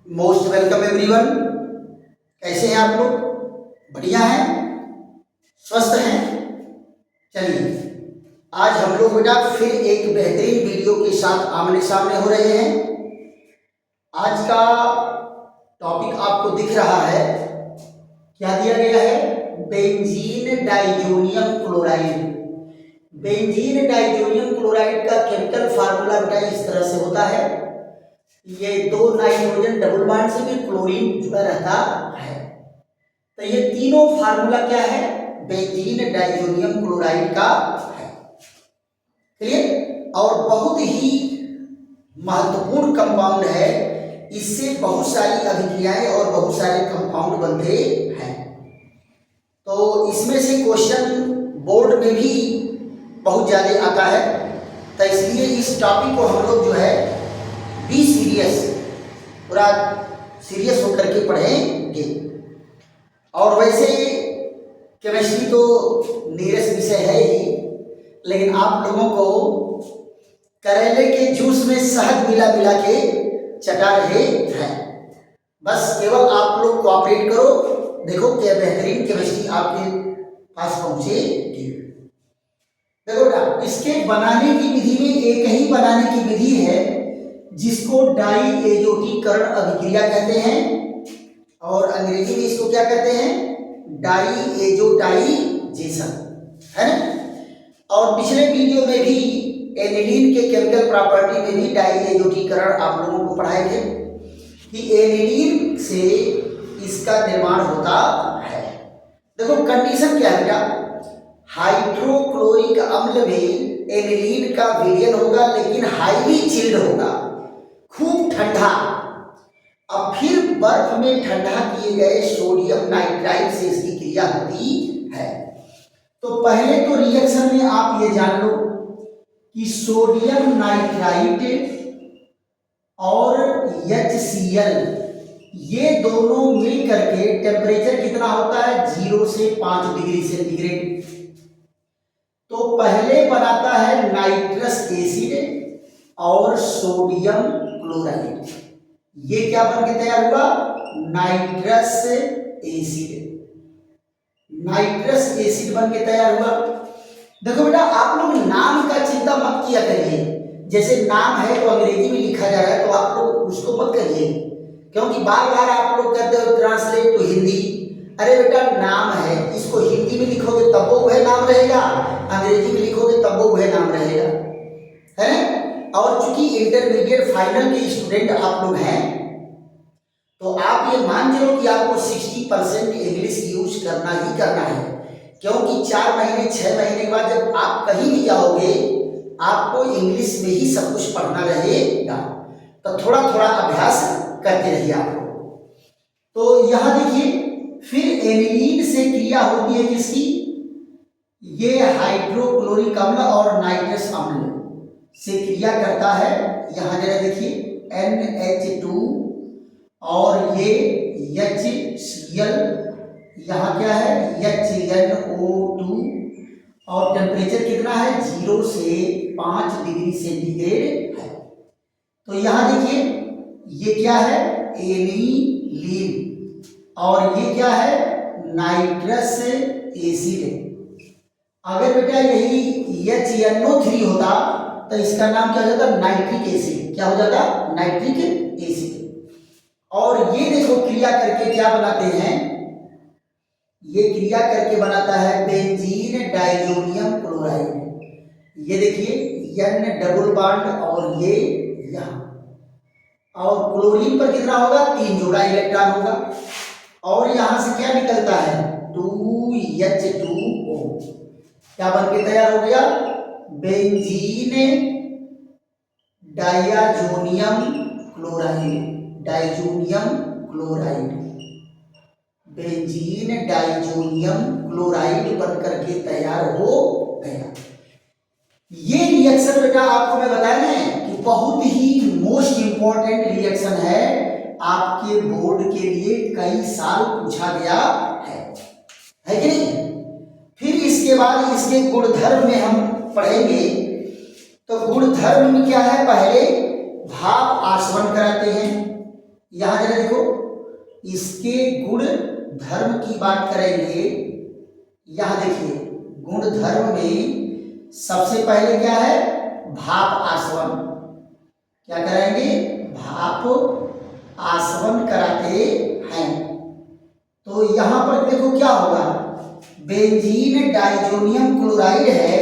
Most welcome everyone. कैसे हैं आप लोग? बढ़िया हैं? स्वस्थ हैं? चलिए, आज हम लोग बेटा फिर एक बेहतरीन वीडियो के साथ आमने सामने हो रहे हैं। आज का टॉपिक आपको दिख रहा है, क्या दिया गया है? Benzene diazonium chloride. Benzene diazonium chloride का केमिकल फार्मूला बेटा इस तरह से होता है, ये दो नाइट्रोजन डबल बॉन्ड से भी क्लोरीन जुड़ा रहता है। तो ये तीनों फार्मूला क्या है? बेंजीन डाइजोनियम क्लोराइड का है। क्लियर? और बहुत ही महत्वपूर्ण कंपाउंड है, इससे बहुत सारी अभिक्रियाएं और बहुत सारे कंपाउंड बनते हैं। तो इसमें से क्वेश्चन बोर्ड में भी बहुत ज्यादा आता है, तो इसलिए इस टॉपिक को हम लोग जो है बी सीरियस, पूरा सीरियस होकर के पढ़ेंगे। और वैसे केमिस्ट्री तो नीरस विषय है ही, लेकिन आप लोगों को करेले के जूस में शहद मिला मिला के चटा रहे हैं। बस केवल आप लोग कोऑपरेट करो, देखो क्या बेहतरीन केमिस्ट्री आपके पास पहुंचेगी। देखो बेटा, इसके बनाने की विधि में एक ही बनाने की विधि है जिसको डाई एजोटीकरण अभिक्रिया कहते हैं, और अंग्रेजी में इसको क्या कहते हैं? डाई एजोटाइजेशन, है ना? और पिछले वीडियो में भी एनिलीन के केमिकल प्रॉपर्टी में भी डाई एजोटीकरण आप लोगों को पढ़ाए थे कि एनिलीन से इसका निर्माण होता है। देखो कंडीशन क्या है बेटा, हाइड्रोक्लोरिक अम्ल में एनिलीन का विलयन होगा, लेकिन हाईली चिल्ड होगा, खूब ठंडा। अब फिर बर्फ में ठंडा किए गए सोडियम नाइट्राइड से इसकी क्रिया होती है। तो पहले तो रिएक्शन में आप ये जान लो कि सोडियम नाइट्राइड और HCl ये दोनों मिल करके टेम्परेचर कितना होता है? 0 से 5 डिग्री सेंटीग्रेड। तो पहले बनाता है नाइट्रस एसिड और सोडियम क्लोराइड। ये क्या बन के तैयार हुआ? Nitrous acid. नाइट्रस एसिड बन के तैयार हुआ। देखो बेटा, आप लोग नाम का चिंता मत किया करिए, जैसे नाम है तो अंग्रेजी में लिखा जा रहा है तो आप लोग उसको मत करिए, क्योंकि बार बार आप लोग कहते हो ट्रांसलेट टू हिंदी। अरे बेटा, नाम है, इसको हिंदी में लिखोगे तब वो वह नाम रहेगा, अंग्रेजी में लिखोगे तब वो वह नाम रहेगा, है ना? और चूंकि इंटरमीडिएट फाइनल के स्टूडेंट आप लोग हैं, तो आप ये मान चलो कि आपको 60% इंग्लिश यूज करना ही करना है, क्योंकि 4 महीने 6 महीने के बाद जब आप कहीं भी जाओगे आपको इंग्लिश में ही सब कुछ पढ़ना रहेगा। तो थोड़ा थोड़ा अभ्यास करते रहिए आप लोग। तो यहां देखिए, फिर एनिलीन से क्रिया होती है किसकी? ये हाइड्रोक्लोरिक अम्ल और नाइट्रस अम्ल से क्रिया करता है। यहां जरा देखिए, NH2 और ये HCl, यहाँ क्या है? HNO2, और टेम्परेचर कितना है? 0 से 5 डिग्री सेंटीग्रेड है। तो यहाँ देखिए, ये क्या है? एनिलीन, और ये क्या है? Nitrous acid. अगर बेटा यही HNO3 होता तो इसका नाम क्या हो जाता? Nitric acid. क्या हो जाता? Nitric acid. और ये देखो क्रिया करके क्या बनाते हैं? ये क्रिया करके बनाता है बेंजीन डाइजोनियम क्लोराइड। ये देखिए, N डबल बॉन्ड और ये यहाँ, और क्लोरीन पर कितना होगा? 3 जोड़ा इलेक्ट्रॉन होगा, और यहां से क्या निकलता है? 2H2O। क्या बन के तैयार हो गया? Benzene diazonium chloride. Diazonium chloride, benzene diazonium chloride बनकर के तैयार हो गया। ये रिएक्शन बेटा आपको मैं बताया ना कि बहुत ही मोस्ट इंपॉर्टेंट रिएक्शन है, आपके बोर्ड के लिए कई साल पूछा गया है कि नहीं? फिर इसके बाद इसके गुणधर्म में हम पढ़ेंगे। तो गुणधर्म में क्या है? पहले भाप आसवन कराते हैं, यहाँ जरा देखो, इसके गुण धर्म की बात करेंगे। यहाँ देखिए, गुण धर्म में सबसे पहले क्या है, भाप आसवन। क्या कराएंगे, भाप आसवन कराते हैं। तो यहाँ पर देखो क्या होगा, बेंजीन डाइजोनियम क्लोराइड है,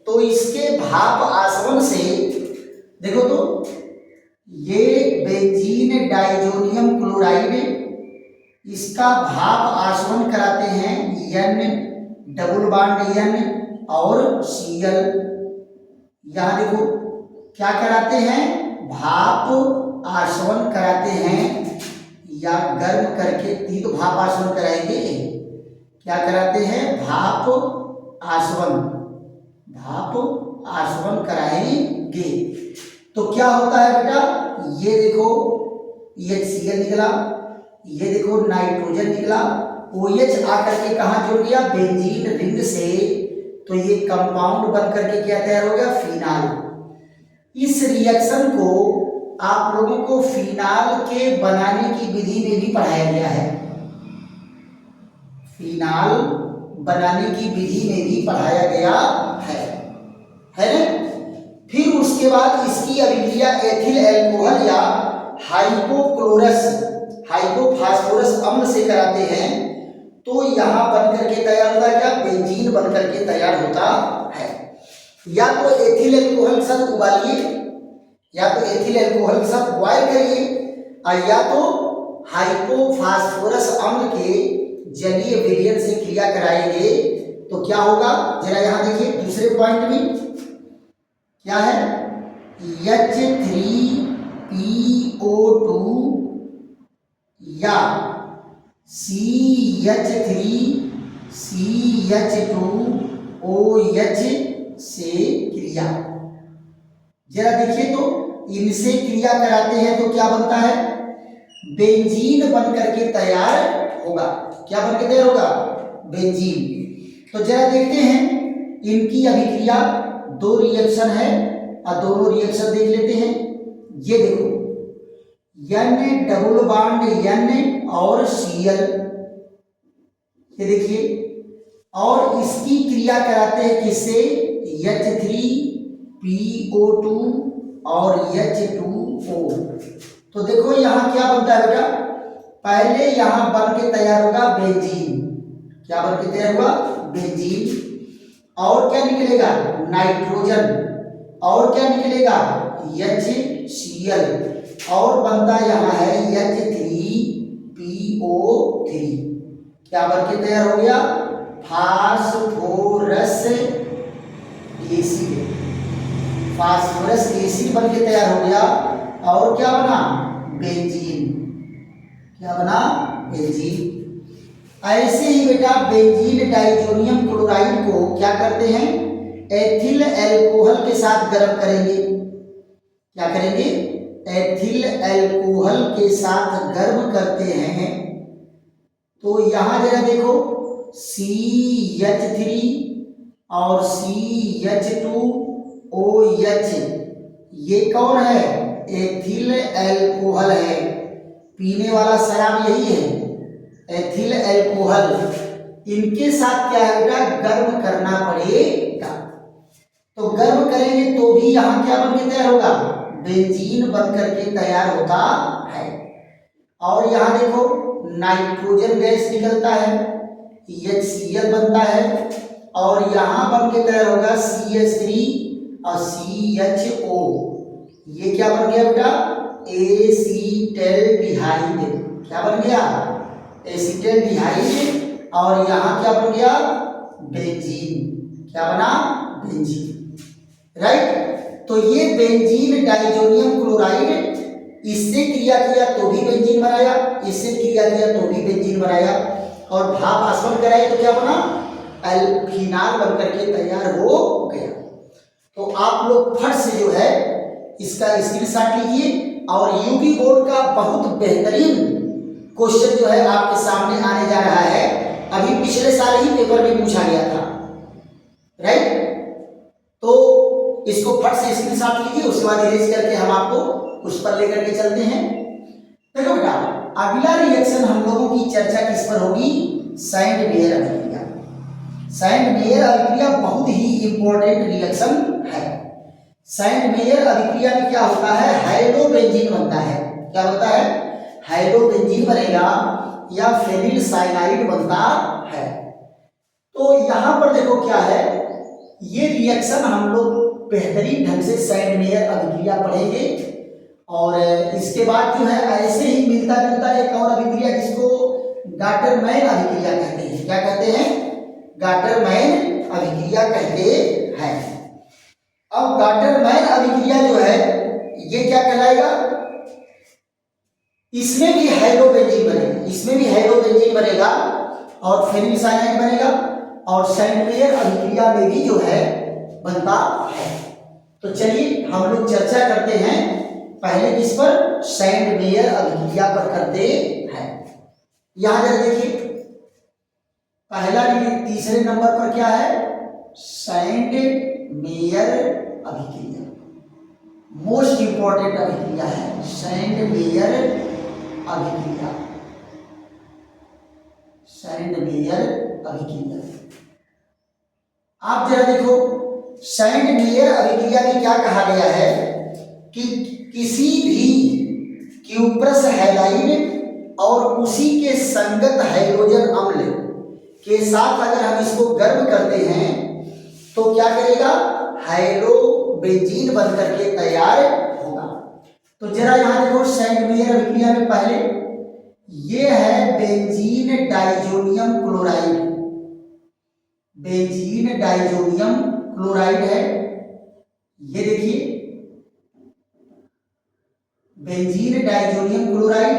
तो इसके भाप आसवन से देखो तो ये बेंजीन डाइजोनियम क्लोराइड, इसका भाप आसवन कराते हैं N डबल बॉन्ड N और Cl। यहाँ देखो क्या कराते हैं, भाप आसवन कराते हैं, या गर्म करके ही तो भाप आसवन कराएंगे। क्या कराते हैं, भाप आसवन कराएंगे। तो क्या होता है बेटा, ये देखो HCl निकला, ये देखो नाइट्रोजन निकला, OH आकर के कहाँ जुड़ गया, बेंजीन रिंग से, तो ये कंपाउंड बन करके क्या तैयार हो गया, फिनाल। इस रिएक्शन को आप लोगों को फिनाल के बनाने की विधि में भी पढ़ाया गया है, फिनाल बनाने की विधि में भी पढ़ाया गया है ना। फिर उसके बाद इसकी अभिक्रिया एथिल अल्कोहल या हाइपोफॉस्फोरस अम्ल से कराते हैं, तो यहाँ बन करके तैयार होता है क्या, बेंजीन बन करके तैयार होता है। या तो एथिल अल्कोहल के साथ उबालिए, या तो एथिल अल्कोहल के साथ बॉयल करिए, या तो हाइपोफॉस्फोरस अम्ल के जलीय विलयन से क्रिया कराएंगे, तो क्या होगा, जरा यहाँ देखिए दूसरे पॉइंट में क्या है, H3PO2 या CH3CH2OH से क्रिया। जरा देखिए तो इनसे क्रिया कराते हैं तो क्या बनता है, बेंजीन बन करके तैयार होगा। क्या बन के तैयार होगा, बेंजीन। तो जरा देखते हैं इनकी अभिक्रिया, दो रिएक्शन है और दोनों रिएक्शन देख लेते हैं। ये देखो N डबल बॉन्ड N और Cl, ये देखिए, और इसकी क्रिया कराते हैं किससे, H3PO2 और H2O। तो देखो यहाँ क्या बनता है बेटा, पहले यहाँ बन के तैयार होगा बेंजीन। क्या बन के तैयार हुआ, बेंजीन। और क्या निकलेगा, नाइट्रोजन, और क्या निकलेगा, HCl, और बनता यहाँ है H3PO3। क्या बन के तैयार हो गया, फास्फोरस एसिड बन के तैयार हो गया। और क्या बना, बेंजीन। क्या बना, बेंजीन। ऐसे ही बेटा बेंजीन डाइजोनियम क्लोराइड को क्या करते हैं, एथिल अल्कोहल के साथ गर्म करेंगे। क्या करेंगे, एथिल अल्कोहल के साथ गर्म करते हैं। तो यहां जरा देखो CH3 और CH2OH, ये कौन है, एथिल अल्कोहल है। पीने वाला शराब यही है, एथिल अल्कोहल। इनके साथ क्या है बेटा, गर्म करना पड़ेगा। तो गर्म करेंगे तो भी यहाँ क्या बन के तैयार होगा, बेंजीन बन करके तैयार होता है। और यहाँ देखो नाइट्रोजन गैस निकलता है, HCl बनता है, और यहाँ बन के तैयार होगा CH3 और CHO। ये क्या बन गया बेटा, एसीटल्डिहाइड। क्या बन गया, एसीटल्डिहाइड। और यहाँ क्या बन गया, बेंजीन। क्या बना, बेंजीन। राइट। तो ये बेंजीन डाइजोनियम क्लोराइड, इससे क्रिया किया तो भी बेंजीन बनाया, इससे क्रिया किया तो भी बेंजीन बनाया, और भाप आसवन कराई तो क्या बना, अल्फिनाल बनकर के तैयार हो गया। तो आप लोग फट से जो है इसका स्क्रीनशॉट लीजिए, और यूपी बोर्ड का बहुत बेहतरीन क्वेश्चन जो है आपके सामने आने जा रहा है। अभी पिछले साल ही पेपर में पूछा गया था, राइट। तो इसको फट से स्क्रीनशॉट लीजिए, उसके बाद इरेज करके हम आपको उस पर लेकर के चलते हैं। देखो बेटा, अगला रिएक्शन हम लोगों की चर्चा किस पर होगी? सैंड मेयर अभिक्रिया। सैंड मेयर अभिक्रिया बहुत ही इंपॉर्टेंट रिएक्शन है। सैंड मेयर अभिक्रिया में क्या होता है? हाइड्रोबेंजीन बनता है। क्या बनता है? हाइड्रोबेंजीन बनेगा या फेनिल साइनाइड बनता है। तो यहां पर देखो क्या है, ये रिएक्शन हम लोग बेहतरीन ढंग से सैंड मेयर अभिक्रिया पढ़ेंगे। और इसके बाद जो है ऐसे ही मिलता जुलता एक और अभिक्रिया जिसको गाटरमैन अभिक्रिया कहते हैं। क्या कहते हैं? गाटरमैन अभिक्रिया कहते हैं। अब गाटरमैन अभिक्रिया जो है ये क्या कहलाएगा? इसमें भी हाइड्रोबेंजीन बनेगा, इसमें भी हाइड्रोबेंजीन बनेगा और फेनिल साइनाइड बनेगा और सैंड मेयर अभिक्रिया में भी जो है बनता है। तो चलिए हम लोग चर्चा करते हैं पहले किस पर? सैंड मेयर अभिक्रिया पर करते हैं। यहां जरा देखिए, पहला तीसरे नंबर पर क्या है? सैंड मेयर अभिक्रिया मोस्ट इंपॉर्टेंट अभिक्रिया है। सैंड मेयर अभिक्रिया, सैंड मेयर अभिक्रिया। आप जरा देखो, सैंड मेयर अभिक्रिया में क्या कहा गया है कि किसी भी क्यूप्रस हैलाइड और उसी के संगत हाइड्रोजन अम्ल के साथ अगर हम इसको गर्म करते हैं तो क्या करेगा? हाइड्रोबेंजीन बनकर के तैयार होगा। तो जरा यहां देखो, सैंड मेयर अभिक्रिया में पहले ये है benzene diazonium chloride. Benzene diazonium chloride है, ये देखिए बेंजीन डाइजोनियम क्लोराइड।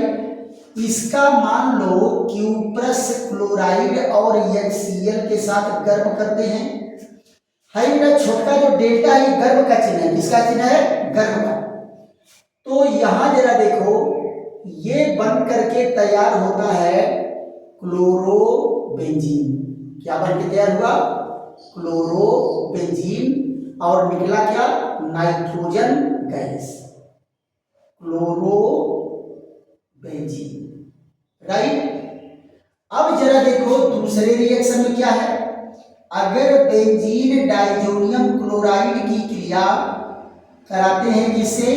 इसका मान लो क्यूप्रस क्लोराइड और HCl के साथ गर्म करते हैं। हाई बेटा, छोटा जो डेल्टा है गर्म का चिन्ह है। किसका चिन्ह है? गर्म का। तो यहां जरा देखो, ये बन करके तैयार होता है क्लोरोबेंजीन। क्या बन के तैयार हुआ? क्लोरोबेंजीन। और निकला क्या? Nitrogen gas, chlorobenzene. राइट। अब जरा देखो दूसरे रिएक्शन में क्या है। अगर बेंजीन डाइजोनियम क्लोराइड की क्रिया कराते हैं जिससे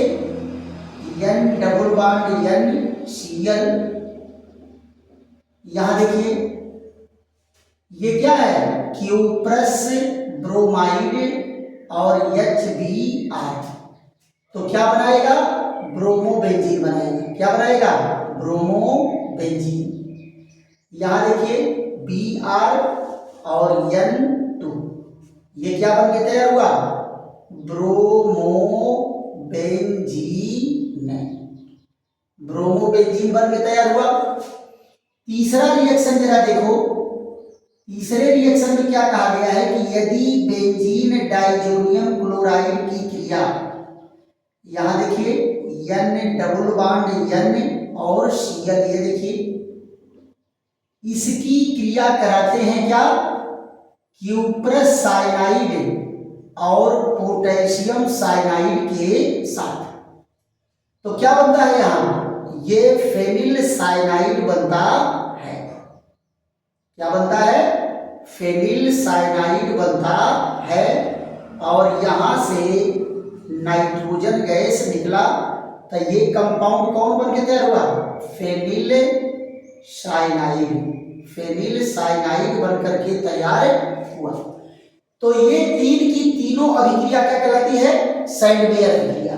N डबल बॉन्ड NCl, यहां देखिए ये क्या है? क्यूप्रस ब्रोमाइड और HBr, तो क्या बनाएगा? ब्रोमोबेंजीन बनाएगा। क्या बनाएगा? ब्रोमोबेंजीन। यहां देखिए Br और N2, ये क्या बन के तैयार हुआ? ब्रोमोबेंजीन। ब्रोमोबेंजीन बन के तैयार हुआ। तीसरा रिएक्शन जरा देखो, तीसरे रिएक्शन में क्या कहा गया है कि यदि बेंजीन डाइजोनियम क्लोराइड की क्रिया, यहां देखिए N डबल बॉन्ड N और Cl, ये देखिए इसकी क्रिया कराते हैं क्या? क्यूप्रस साइनाइड और पोटेशियम साइनाइड के साथ, तो क्या बनता है यहां? ये फेनिल साइनाइड बनता है। क्या बनता है? फेनिल साइनाइड बनता है। और यहां से नाइट्रोजन गैस निकला, तो ये कंपाउंड कौन बन के तैयार हुआ? Phenyl cyanide. फेनिल साइनाइड बनकर के तैयार हुआ। तो ये तीन की तीनों अभिक्रिया क्या कहलाती है? सैंड मेयर अभिक्रिया।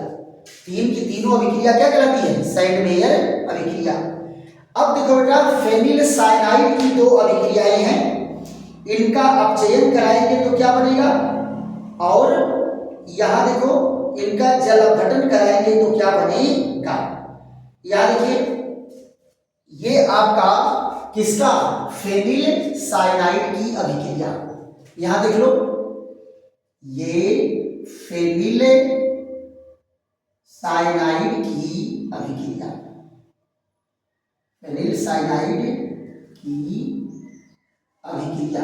तीन की तीनों अभिक्रिया क्या कहलाती है? सैंड मेयर अभिक्रिया। अब देखो बेटा, फेनिल साइनाइड की दो अभिक्रियाएं हैं, इनका अपचयन कराएंगे तो क्या बनेगा? और यहां देखो इनका जल अपघटन कराएंगे तो क्या बनेगा? यहां देखिए ये आपका किसका? फेनिल साइनाइड की अभिक्रिया। यहां देख लो, ये फेनिल साइनाइड की अभिक्रिया, फेनिल साइनाइड की अभिक्रिया।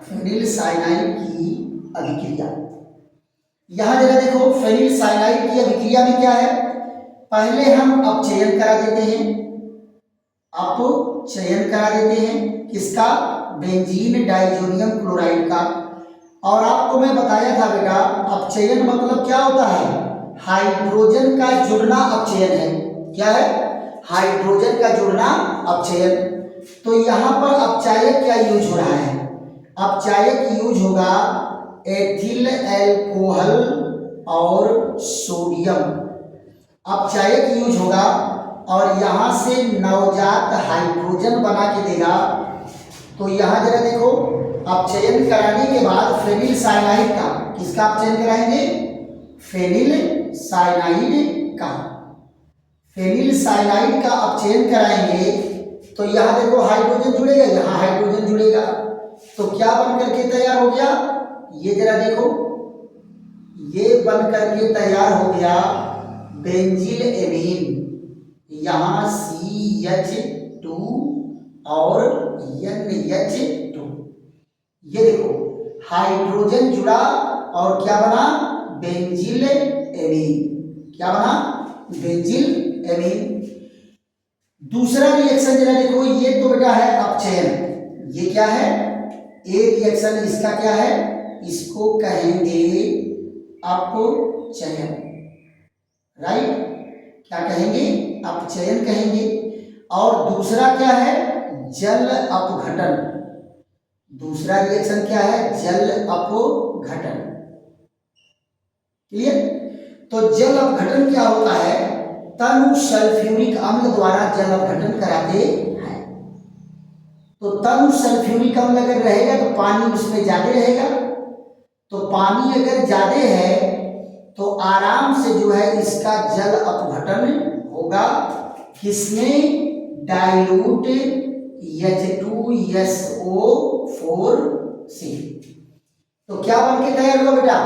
फेनिल साइनाइड की अभिक्रिया। यहां जरा देखो फेनिल साइनाइड की अभिक्रिया में क्या है, पहले हम अपचयन करा देते हैं, अपचयन करा देते हैं किसका, बेंजीन डाइजोनियम क्लोराइड का। और आपको मैं बताया था बेटा अपचयन मतलब क्या होता है, हाइड्रोजन का जुड़ना अपचयन है। क्या है, हाइड्रोजन का जुड़ना अपचयन। तो यहां पर अपचायक क्या यूज हो रहा है, अपचायक यूज होगा एथिल एल्कोहल और सोडियम, अपचायक यूज होगा और यहां से नवजात हाइड्रोजन बना के देगा। तो यहां जरा देखो अपचयन कराने के बाद फेनिल साइनाइड का, किसका अपचयन कराएंगे, फेनिल साइनाइड का, फेनिल साइनाइड का अपचयन कराएंगे। तो यहां देखो हाइड्रोजन जुड़ेगा, यहां हाइड्रोजन जुड़ेगा, तो क्या बन करके तैयार हो गया, ये जरा देखो, ये बन करके तैयार हो गया बेंजील एमीन, यहां CH2 और NH2, ये देखो हाइड्रोजन जुड़ा और क्या बना, बेंजील एमीन, क्या बना, बेंजील एमीन। दूसरा रिएक्शन जरा देखो, ये तो बेटा है अपचयन, ये क्या है, ए रिएक्शन, इसका क्या है, इसको कहेंगे अपचयन, राइट, क्या कहेंगे, अपचयन कहेंगे। और दूसरा क्या है, जल अपघटन, दूसरा रिएक्शन क्या है, जल अपघटन, क्लियर। तो जल अपघटन क्या होता है, तनु सल्फ्यूरिक अम्ल द्वारा जल अपघटन कराते हैं। तो तनु सल्फ्यूरिक अम्ल अगर रहेगा तो पानी उसमें ज्यादा रहेगा, तो पानी अगर ज्यादा है तो आराम से जो है इसका जल अपघटन होगा, किसमें, डाइल्यूट H2SO4 से। तो क्या बन के तैयार हुआ बेटा,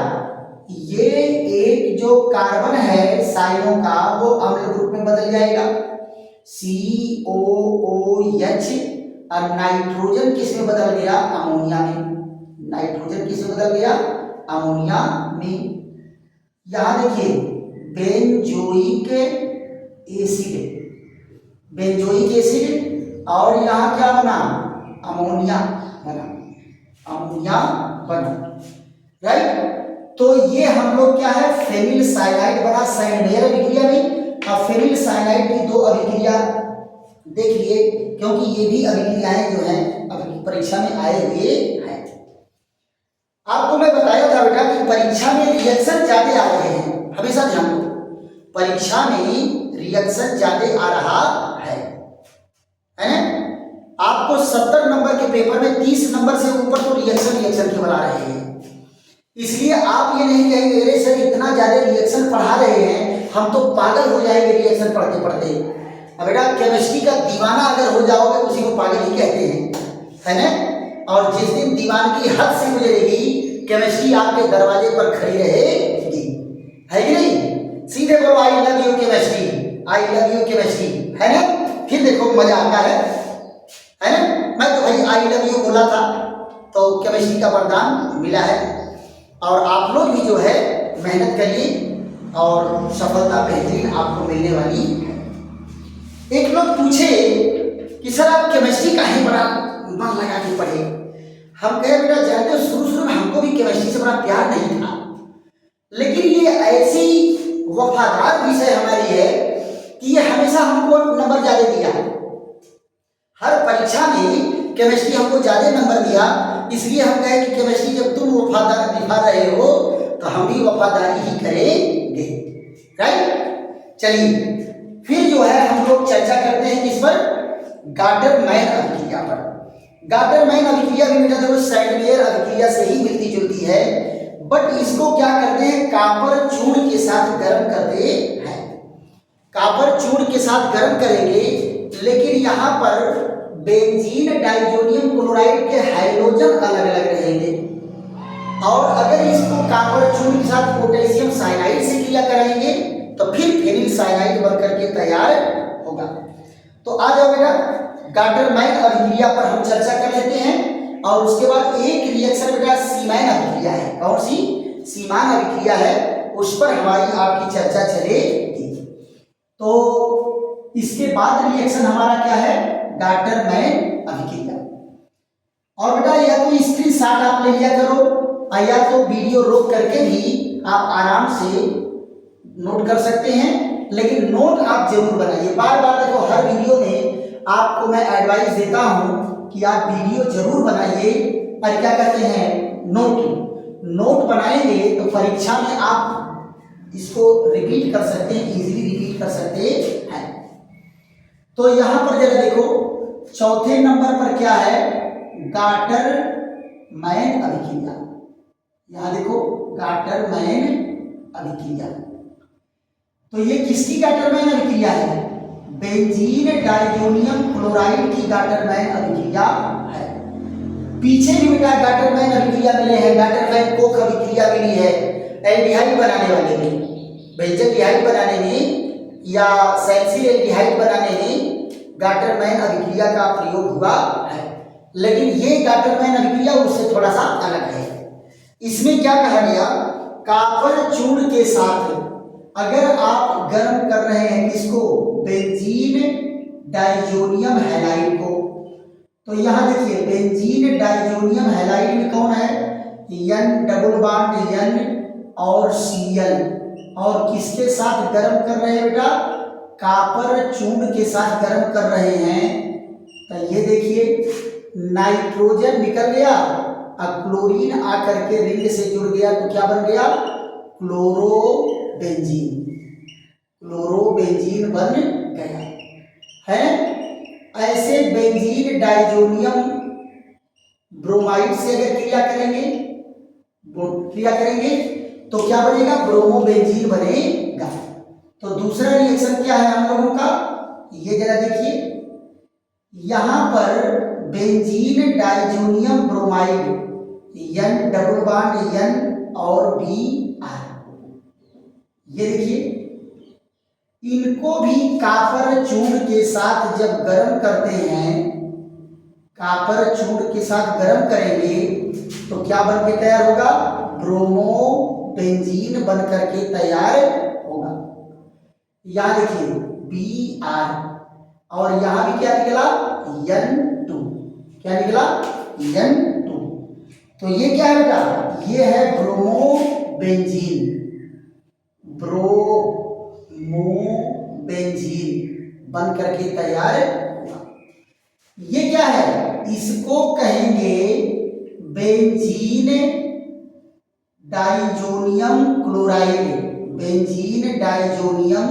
ये एक जो कार्बन है साइनों का वो अम्ल ग्रुप में बदल जाएगा COOH, और नाइट्रोजन किस में बदल गया, अमोनिया में, नाइट्रोजन किस में बदल गया, अमोनिया में। यहां देखिए बेंजोइक एसिड, बेंजोइक एसिड, और यहां क्या बना, अमोनिया बना, अमोनिया बना, राइट। तो ये हम लोग क्या है, फेनिल साइनाइड बना सैंडवेयर अभिक्रिया में। अब फेनिल साइनाइड की दो अभिक्रिया देख लिए, क्योंकि ये भी अभिक्रियाएं जो हैं अभी परीक्षा में आए हुए हैं। आपको मैं बताया था बेटा कि परीक्षा में रिएक्शन ज्यादा आ रहे हैं, हमेशा ध्यान दो, परीक्षा में रिएक्शन ज्यादा आ रहा है ना। आपको 70 नंबर के पेपर में 30 नंबर से ऊपर तो रिएक्शन के बना रहे हैं, इसलिए आप ये नहीं कहेंगे अरे सर इतना ज्यादा रिएक्शन पढ़ा रहे हैं हम तो पागल हो जाएंगे रिएक्शन पढ़ते पढ़ते। अब बेटा केमिस्ट्री का दीवाना अगर हो जाओगे तो उसी को पागल ही कहते हैं, है ना। और जिस दिन दीवानगी हद से गुजरेगी केमिस्ट्री आपके दरवाजे पर खड़ी रहेगी, है कि नहीं। सीधे बोलो I love you chemistry, I love you chemistry, है ना, फिर देखो मजा आता है ना। मैं तो भाई आई लव यू बोला था तो केमिस्ट्री का वरदान मिला है, और आप लोग भी जो है मेहनत करिए और सफलता बेहतरीन आपको मिलने वाली है। एक लोग पूछे कि सर आप केमिस्ट्री का ही बड़ा मन लगा के पढ़े, हम कहे बेटा जानते हो शुरू में हमको भी केमिस्ट्री से बड़ा प्यार नहीं था, लेकिन ये ऐसी वफादार विषय हमारी है कि ये हमेशा हमको नंबर ज्यादा दिया, हर परीक्षा में केमिस्ट्री हमको ज्यादा नंबर दिया, इसलिए हम कहे कि केमिस्ट्री जब तुम वफादार निभा रहे हो तो हम भी वफादारी ही करेंगे, राइट। चलिए फिर जो है हम लोग चर्चा करते हैं किस पर, गाटरमैन अभिक्रिया पर। गाटरमैन अभिक्रिया भी बेटा देखो सैंडवेयर अभिक्रिया से ही मिलती जुलती है, बट इसको क्या करते हैं, कॉपर चूर्ण के साथ गर्म करते हैं, कॉपर चूर्ण के साथ गर्म करेंगे, लेकिन यहाँ पर बेंजीन डाइजोनियम क्लोराइड के हाइड्रोजन अलग अलग रहेंगे, और अगर इसको कॉपर चूर्ण के साथ पोटेशियम साइनाइड से क्रिया कराएंगे तो फिर फेनिल साइनाइड बनकर के तैयार होगा। तो आ जाओ बेटा गाटरमैन अभिक्रिया पर हम चर्चा कर लेते हैं, और उसके बाद एक रिएक्शन बेटा सीमैन अभिक्रिया है, कौन सी, सीमांत अभिक्रिया है उस पर हमारी आपकी चर्चा चलेगी। तो इसके बाद रिएक्शन हमारा क्या है, डाल्टन-मैन अभिक्रिया। और बेटा या तो स्क्रीनशॉट आप ले लिया करो और या तो वीडियो रोक करके भी आप आराम से नोट कर सकते हैं, लेकिन नोट आप जरूर बनाइए। बार बार देखो हर वीडियो में आपको मैं एडवाइस देता हूं कि आप वीडियो जरूर बनाइए और क्या कहते हैं, नोट बनाएंगे तो परीक्षा में आप इसको रिपीट कर सकते हैं, इजीली रिपीट कर सकते हैं। तो यहां पर जरा देखो चौथे नंबर पर क्या है, गाल्टन-मैन अभिक्रिया। यहां देखो गाल्टन-मैन अभिक्रिया। तो ये किसकी गाल्टन-मैन अभिक्रिया है, बेंजीन डाइजोनियम क्लोराइड की गाल्टन-मैन अभिक्रिया है। पीछे भी बेटा गाल्टन-मैन अभिक्रिया मिले हैं, गाल्टन-मैन कोक अभिक्रिया मिली है एल्डिहाइड बनाने वाले में, बेंजोल्डिहाइड बनाने में या सैलिसिल एल्डिहाइड बनाने में गाल्टन-मैन अभिक्रिया का प्रयोग हुआ है। लेकिन ये गाल्टन-मैन अभिक्रिया उससे थोड़ा सा अलग है। इसमें क्या कहा गया, कॉपर चूर्ण के साथ अगर आप गर्म कर रहे हैं किसको, बेंजीन डाइजोनियम हैलाइड को, तो यहां देखिए बेंजीन डाइजोनियम हैलाइड में कौन है, N डबल बॉन्ड N और Cl, और किसके साथ गर्म कर रहे हैं बेटा, कॉपर चूर्ण के साथ गर्म कर रहे हैं। तो ये देखिए नाइट्रोजन निकल गया और क्लोरीन आकर के रिंग से जुड़ गया तो क्या बन गया, क्लोरोबेंजीन बन गया है। ऐसे बेंजीन डाइजोनियम ब्रोमाइड से अगर क्रिया करेंगे तो क्या बनेगा, ब्रोमोबेंजीन बनेगा। तो दूसरा रिएक्शन क्या है हम लोगों का, ये जरा देखिए यहां पर benzene diazonium bromide N double bond N और Br, ये देखिए इनको भी कॉपर चूर्ण के साथ जब गर्म करते हैं, कॉपर चूर्ण के साथ गर्म करेंगे तो क्या बन के तैयार होगा, ब्रोमोबेंजीन बन करके तैयार होगा। यहां देखिए Br और यहां भी क्या निकला, N2, क्या निकला, N2। तो ये क्या है बेटा, ये है ब्रोमोबेंजीन बन करके तैयार हुआ। ये क्या है, इसको कहेंगे benzene diazonium chloride, benzene diazonium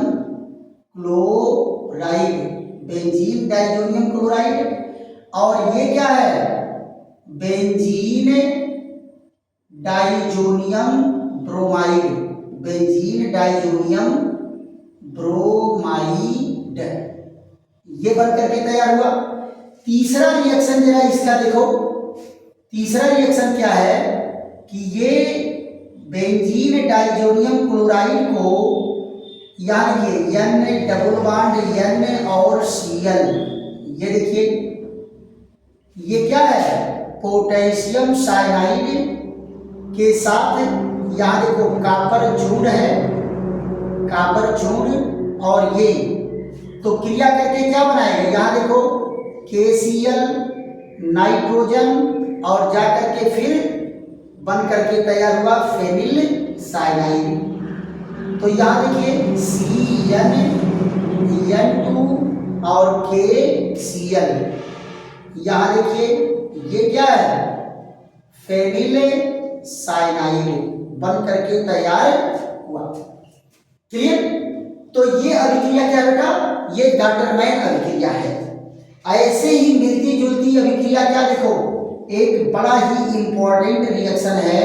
chloride. और ये क्या है, benzene diazonium bromide, benzene diazonium bromide, ये बन करके तैयार हुआ। तीसरा रिएक्शन जरा इसका देखो, तीसरा रिएक्शन क्या है कि ये बेंजीन डाइजोनियम क्लोराइड को यहाँ देखिए N डबल बॉन्ड N और Cl, ये देखिए ये क्या है, पोटेशियम साइनाइड के साथ यहाँ देखो कॉपर चूर्ण है, कॉपर चूर्ण, और ये तो क्रिया करके क्या बनाएंगे, यहाँ देखो KCl नाइट्रोजन और जाकर के फिर बन करके तैयार हुआ फेनिल साइनाइड। तो यहाँ देखिए CnN2 और KCl, यहाँ देखिए ये क्या है, फेनिल साइनाइड बन करके तैयार हुआ। क्लियर। तो ये अभिक्रिया क्या बेटा, ये गाल्टन-मैन अभिक्रिया है। ऐसे ही मिलती जुलती अभिक्रिया क्या देखो, एक बड़ा ही इंपॉर्टेंट रिएक्शन है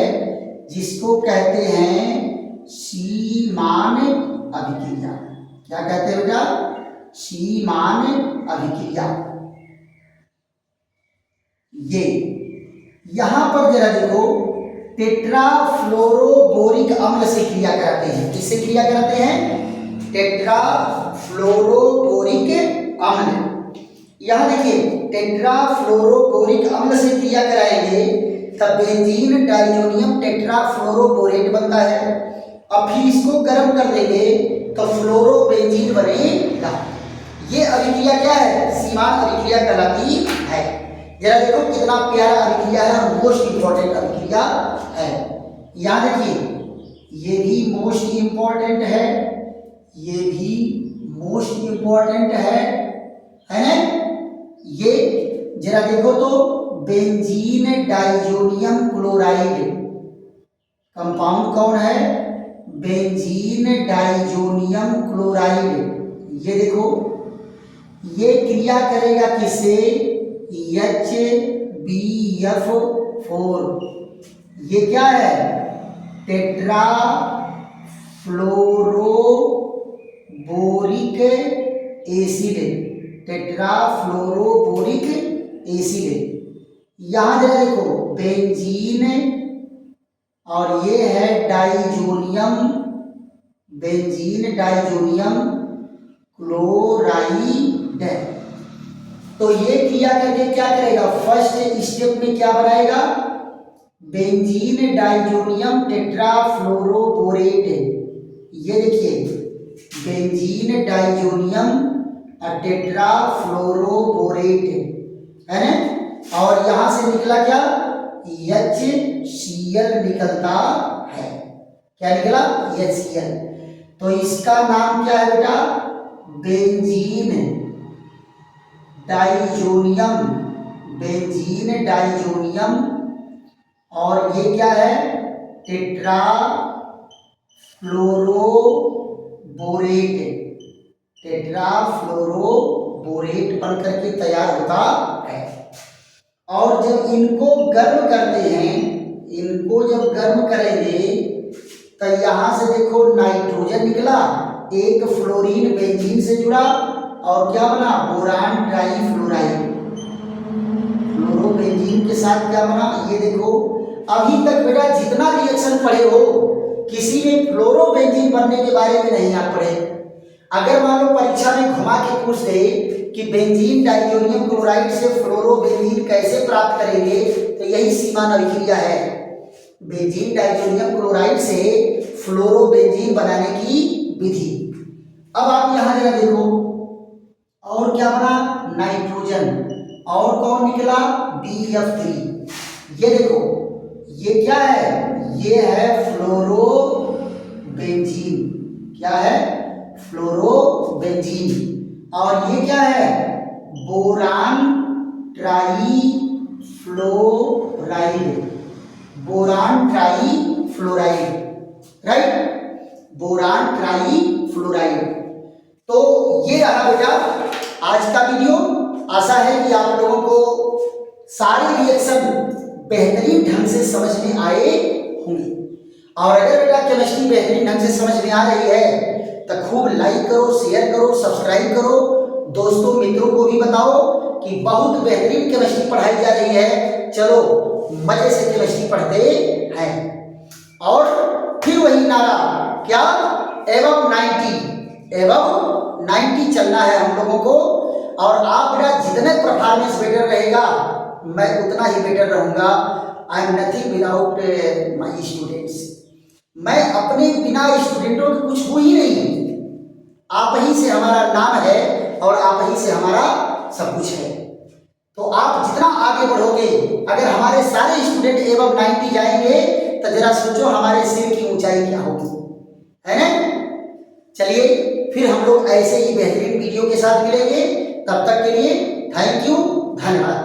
जिसको कहते हैं शीमान अभिक्रिया। क्या कहते हैं बेटा, शीमान अभिक्रिया। ये यहां पर जरा देखो टेट्राफ्लोरोबोरिक अम्ल से क्रिया कराते हैं। किससे क्रिया कराते हैं, टेट्राफ्लोरोबोरिक अम्ल। यहां देखिए टेट्राफ्लोरोबोरिक अम्ल से क्रिया कराएंगे तब बेंजीन डाइजोनियम टेट्राफ्लोरोबोरेट बनता है। अब फिर इसको गर्म कर देंगे तो फ्लोरोबेंजीन बनेगा। ये अभिक्रिया क्या है? सीमांत अभिक्रिया कहलाती है। जरा देखो कितना प्यारा अभिक्रिया है और मोस्ट इंपॉर्टेंट अभिक्रिया है। याद रखिए ये भी मोस्ट इंपॉर्टेंट है, ये भी मोस्ट इंपॉर्टेंट है ना? ये जरा देखो तो बेंजीन डाइजोनियम क्लोराइड कंपाउंड कौन है? Benzene diazonium chloride. ये देखो ये क्रिया करेगा किससे? HBF4। ये क्या है? Tetra fluoroboric acid, tetrafluoroboric acid. यहां जरा देखो बेंजीन और ये है डाइजोनियम, बेंजीन डाइजोनियम क्लोराइड। तो ये क्रिया करके क्या करेगा? फर्स्ट स्टेप में क्या बनाएगा? Benzene diazonium tetrafluoroborate. ये देखिए बेंजीन डाइजोनियम टेट्राफ्लोरोबोरेट है ना? और यहां से निकला क्या? HCl निकलता है। क्या निकला? HCl। तो इसका नाम क्या है बेटा? Benzene diazonium, benzene diazonium. और ये क्या है? टेट्राफ्लोरोबोरेट, टेट्राफ्लोरोबोरेट बनकर के तैयार होता है। और जब इनको गर्म करते हैं, इनको जब गर्म करेंगे तो यहां से देखो नाइट्रोजन निकला, एक फ्लोरीन बेंजीन से जुड़ा और क्या बना? Boron trifluoride. फ्लोरोबेंजीन के साथ क्या बना? ये देखो अभी तक बेटा जितना रिएक्शन पढ़े हो किसी में फ्लोरोबेंजीन बनने के बारे में नहीं आप पढ़े। अगर मान लो परीक्षा में घुमा के पूछ दे कि बेंजीन डाइजोनियम क्लोराइड से फ्लोरोबेंजीन कैसे प्राप्त करेंगे, तो यही सीमांत अभिक्रिया है। बेंजीन डाइजोनियम क्लोराइड से फ्लोरोबेंजीन बनाने की विधि। अब आप यहां जरा देखो और क्या बना? नाइट्रोजन। और कौन निकला? BF3। ये देखो ये क्या है? ये है फ्लोरोबेंजीन। क्या है? फ्लोरोबेंजीन। और ये क्या है? Boron trifluoride, boron trifluoride, right? Boron trifluoride. तो ये रहा बेटा आज का वीडियो। आशा है कि आप लोगों को सारे रिएक्शन बेहतरीन ढंग से समझ में आए होंगे। और अगर बेटा केमिस्ट्री बेहतरीन ढंग से समझ में आ रही है तो खूब लाइक करो, शेयर करो, सब्सक्राइब करो, दोस्तों मित्रों को भी बताओ कि बहुत बेहतरीन केमिस्ट्री पढ़ाई जा रही है। चलो मजे से केमिस्ट्री पढ़ते हैं। और फिर वही नारा क्या? एवं 90 चलना है हम लोगों को। और आप बेटा जितने परफॉर्मेंस बेटर रहेगा मैं उतना ही बेटर रहूंगा। I am nothing without my students. मैं अपने बिना स्टूडेंटों के कुछ हूँ ही नहीं। आप ही से हमारा नाम है और आप ही से हमारा सब कुछ है। तो आप जितना आगे बढ़ोगे, अगर हमारे सारे स्टूडेंट एवं 90 जाएंगे तो जरा सोचो हमारे सिर की ऊंचाई क्या होगी, है ना? चलिए फिर हम लोग ऐसे ही बेहतरीन वीडियो के साथ मिलेंगे। तब तक के लिए थैंक यू, धन्यवाद।